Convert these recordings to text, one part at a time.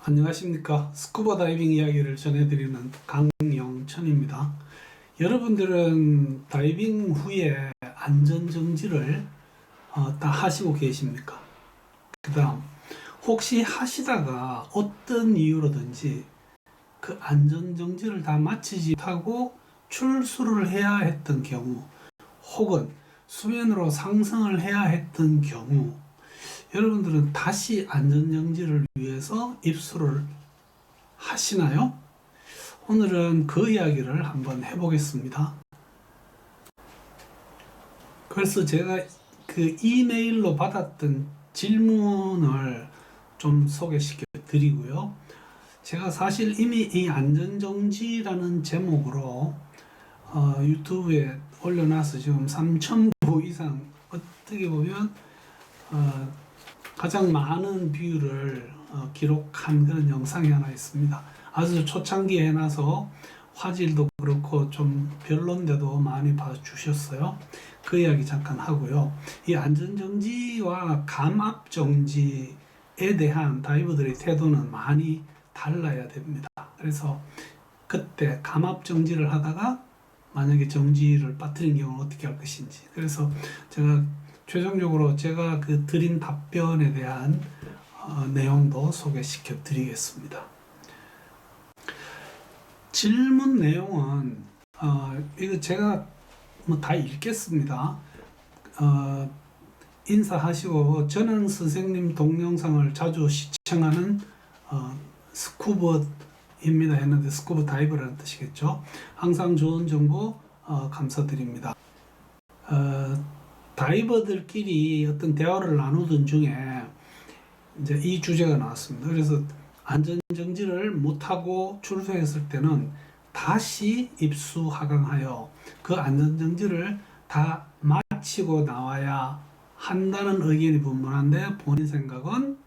안녕하십니까. 스쿠버 다이빙 이야기를 전해드리는 강영천입니다. 여러분들은 다이빙 후에 안전정지를 다 하시고 계십니까? 그 다음, 혹시 하시다가 어떤 이유로든지 그 안전정지를 다 마치지 못하고 출수를 해야 했던 경우, 혹은 수면으로 상승을 해야 했던 경우, 여러분들은 다시 안전정지를 위해서 입수를 하시나요? 오늘은 그 이야기를 한번 해보겠습니다. 그래서 제가 그 이메일로 받았던 질문을 좀 소개시켜 드리고요. 제가 사실 이미 이 안전정지라는 제목으로 유튜브에 올려놔서 지금 3,000부 이상, 어떻게 보면 가장 많은 뷰를 기록한 그런 영상이 하나 있습니다. 아주 초창기에 해놔서 화질도 그렇고 좀 별론데도 많이 봐주셨어요. 그 이야기 잠깐 하고요. 이 안전정지와 감압정지에 대한 다이버들의 태도는 많이 달라야 됩니다. 그래서 그때 감압정지를 하다가 만약에 정지를 빠뜨린 경우는 어떻게 할 것인지, 그래서 제가 최종적으로 제가 그 드린 답변에 대한 내용도 소개시켜 드리겠습니다. 질문 내용은 이거 제가 뭐 다 읽겠습니다. 인사하시고 전원 선생님 동영상을 자주 시청하는 스쿠버입니다 했는데 스쿠버 다이버라는 뜻이겠죠. 항상 좋은 정보 감사드립니다. 다이버들끼리 어떤 대화를 나누던 중에 이제 이 주제가 나왔습니다. 그래서 안전정지를 못하고 출소했을 때는 다시 입수 하강하여 그 안전정지를 다 마치고 나와야 한다는 의견이 분분한데 본인 생각은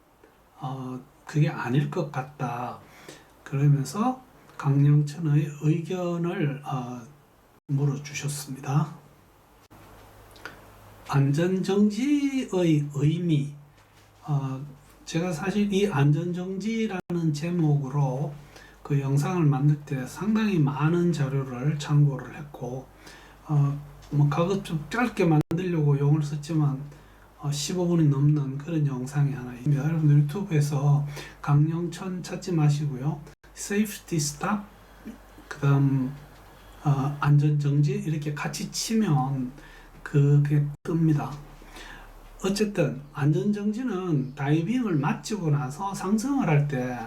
그게 아닐 것 같다. 그러면서 강영천의 의견을 물어주셨습니다. 안전정지의 의미, 제가 사실 이 안전정지라는 제목으로 그 영상을 만들 때 상당히 많은 자료를 참고를 했고, 뭐 가급적 짧게 만들려고 용을 썼지만 15분이 넘는 그런 영상이 하나 있습니다. 여러분들 유튜브에서 강영천 찾지 마시고요. Safety Stop, 그 다음 안전정지 이렇게 같이 치면 그게 뜹니다. 어쨌든 안전정지는 다이빙을 마치고 나서 상승을 할 때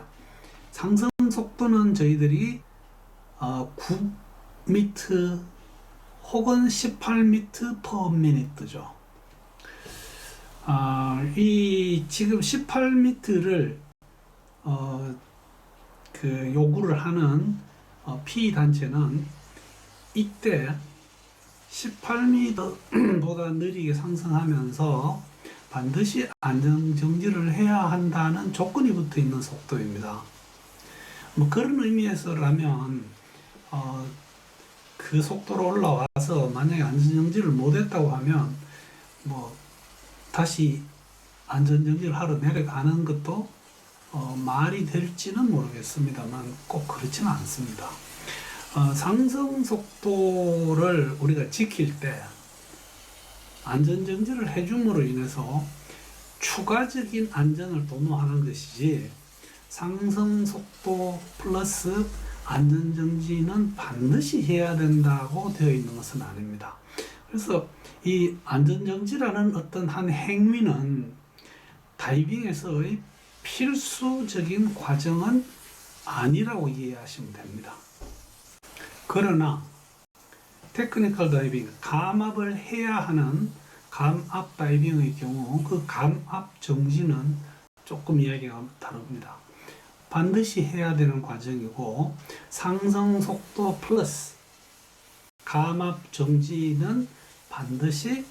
상승 속도는 저희들이 9m 혹은 18m per minute죠. 이 지금 18m를 그 요구를 하는 P 단체는 이때 18m보다 느리게 상승하면서 반드시 안전정지를 해야 한다는 조건이 붙어 있는 속도입니다. 뭐 그런 의미에서라면 그 속도로 올라와서 만약에 안전정지를 못했다고 하면 뭐 다시 안전정지를 하러 내려가는 것도 말이 될지는 모르겠습니다만 꼭 그렇지는 않습니다. 상승 속도를 우리가 지킬 때 안전정지를 해줌으로 인해서 추가적인 안전을 도모하는 것이지, 상승 속도 플러스 안전정지는 반드시 해야 된다고 되어 있는 것은 아닙니다. 그래서 이 안전정지라는 어떤 한 행위는 다이빙에서의 필수적인 과정은 아니라고 이해하시면 됩니다. 그러나 테크니컬 다이빙, 감압을 해야 하는 감압 다이빙의 경우 그 감압 정지는 조금 이야기가 다릅니다. 반드시 해야 되는 과정이고, 상승 속도 플러스 감압 정지는 반드시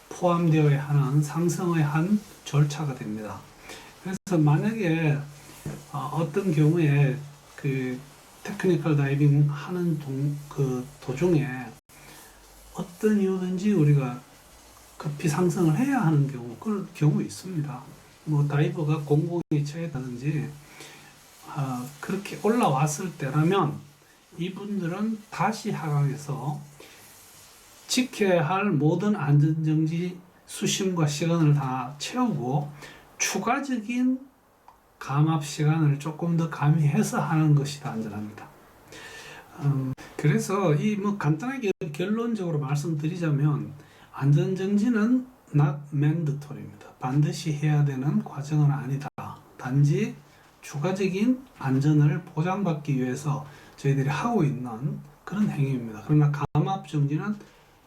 포함되어야 하는 상승의 한 절차가 됩니다. 그래서 만약에 어떤 경우에 그 테크니컬 다이빙 하는 도중에 어떤 이유든지 우리가 급히 상승을 해야 하는 경우, 그런 경우 있습니다. 뭐 다이버가 공공에 처했다든지 그렇게 올라왔을 때라면 이분들은 다시 하강해서 지켜야 할 모든 안전정지 수심과 시간을 다 채우고 추가적인 감압 시간을 조금 더 가미해서 하는 것이 더 안전합니다. 그래서 이 뭐 간단하게 결론적으로 말씀드리자면 안전정지는 not mandatory입니다. 반드시 해야 되는 과정은 아니다. 단지 추가적인 안전을 보장받기 위해서 저희들이 하고 있는 그런 행위입니다. 그러나 감압정지는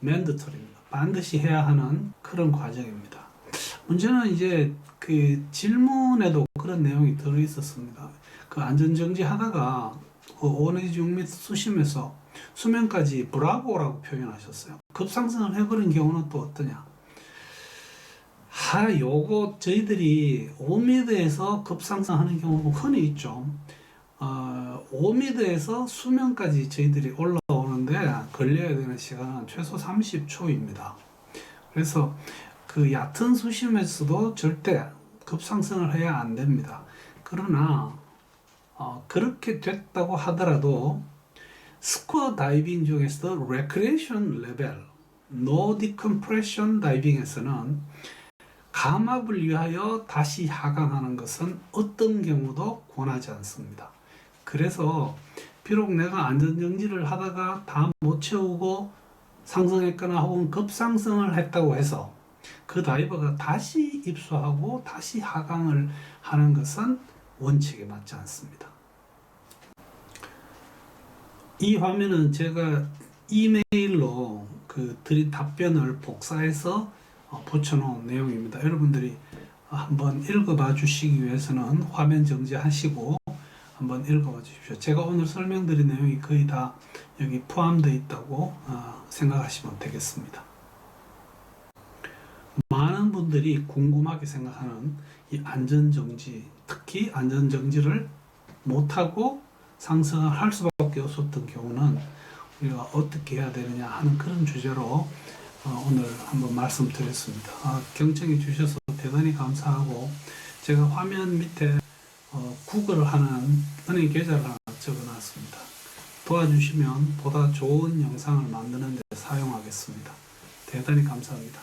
mandatory입니다. 반드시 해야 하는 그런 과정입니다. 문제는 이제 그 질문에도 그런 내용이 들어 있었습니다. 그 안전정지 하다가 5-6m 수심에서 수면까지 브라보라고 표현하셨어요. 급상승을 해버린 경우는 또 어떠냐? 요거 저희들이 5m에서 급상승하는 경우도 흔히 있죠. 5m에서 수면까지 저희들이 올라오는데 걸려야 되는 시간은 최소 30초입니다. 그래서 그 얕은 수심에서도 절대 급상승을 해야 안 됩니다. 그러나 그렇게 됐다고 하더라도 스쿠버 다이빙 중에서도 레크레이션 레벨, 노 디컴프레션 다이빙에서는 감압을 위하여 다시 하강하는 것은 어떤 경우도 권하지 않습니다. 그래서 비록 내가 안전정지를 하다가 다 못 채우고 상승했거나 혹은 급상승을 했다고 해서 그 다이버가 다시 입수하고 다시 하강을 하는 것은 원칙에 맞지 않습니다. 이 화면은 제가 이메일로 드린 답변을 복사해서 붙여놓은 내용입니다. 여러분들이 한번 읽어봐 주시기 위해서는 화면 정지하시고 한번 읽어봐 주십시오. 제가 오늘 설명드린 내용이 거의 다 여기 포함되어 있다고 생각하시면 되겠습니다. 많은 분들이 궁금하게 생각하는 이 안전정지, 특히 안전정지를 못하고 상승을 할 수밖에 없었던 경우는 우리가 어떻게 해야 되느냐 하는 그런 주제로 오늘 한번 말씀드렸습니다. 경청해 주셔서 대단히 감사하고 제가 화면 밑에 구글을 하는 은행 계좌를 하나 적어놨습니다. 도와주시면 보다 좋은 영상을 만드는 데 사용하겠습니다. 대단히 감사합니다.